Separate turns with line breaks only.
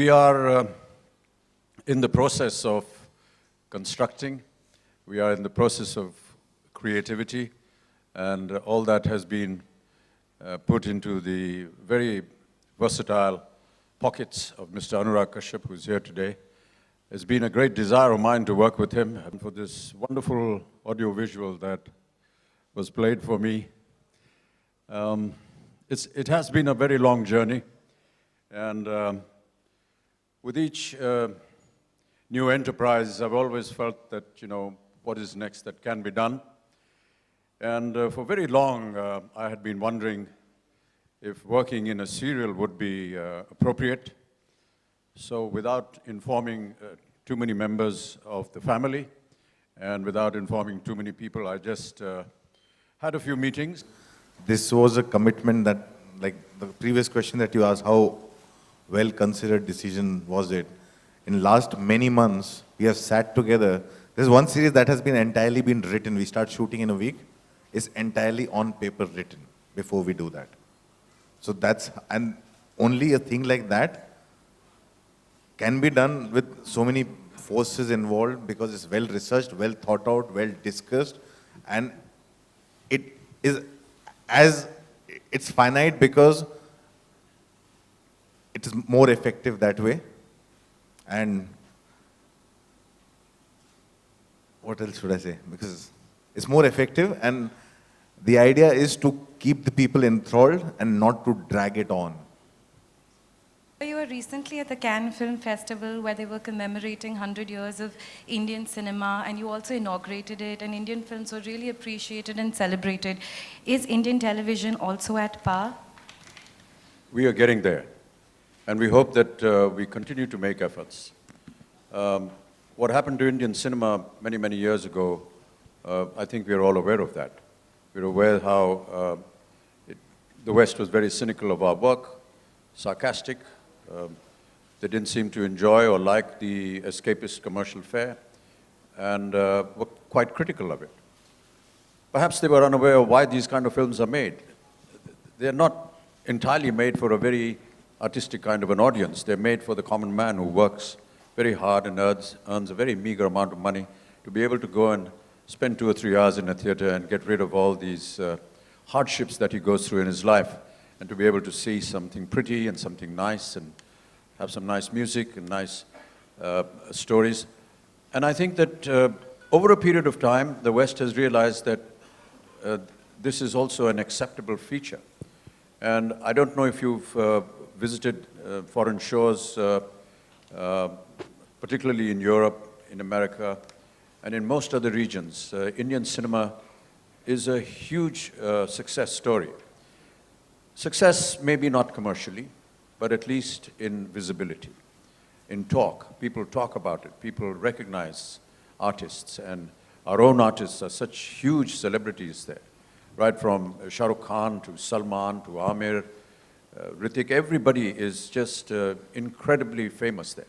We are in the process of constructing. We are in the process of creativity, and all that has been put into the very versatile pockets of Mr. Anurag Kashyap, who's here today. It's been a great desire of mine to work with him and for this wonderful audio-visual that was played for me. It has been a very long journey, and with each new enterprise, I've always felt that, what is next that can be done. And for very long, I had been wondering if working in a serial would be appropriate. So without informing too many members of the family and without informing too many people, I just had a few meetings.
This was a commitment that, like the previous question that you asked, how well considered decision was it? In last many months, we have sat together. There's one series that has been entirely been written. We start shooting in a week. It's entirely on paper written before we do that. So and only a thing like that can be done with so many forces involved because it's well researched, well thought out, well discussed, and it's finite because it is more effective that way. And what else should I say? Because it's more effective, and the idea is to keep the people enthralled and not to drag it on.
You were recently at the Cannes Film Festival where they were commemorating 100 years of Indian cinema, and you also inaugurated it, and Indian films were really appreciated and celebrated. Is Indian television also at par?
We are getting there, and we hope that we continue to make efforts. What happened to Indian cinema many, many years ago, I think we are all aware of that. We're aware how the West was very cynical of our work, sarcastic. They didn't seem to enjoy or like the escapist commercial fare, and were quite critical of it. Perhaps they were unaware of why these kind of films are made. They're not entirely made for a very artistic kind of an audience. They're made for the common man who works very hard and earns a very meager amount of money to be able to go and spend 2 or 3 hours in a theater and get rid of all these hardships that he goes through in his life, and to be able to see something pretty and something nice and have some nice music and nice stories. And I think that over a period of time, the West has realized that this is also an acceptable feature. And I don't know if you've visited foreign shores, particularly in Europe, in America, and in most other regions. Indian cinema is a huge success story. Success maybe not commercially, but at least in visibility, in talk. People talk about it. People recognize artists, and our own artists are such huge celebrities there, right from Shah Rukh Khan to Salman to Amir, Hrithik. Everybody is just incredibly famous there.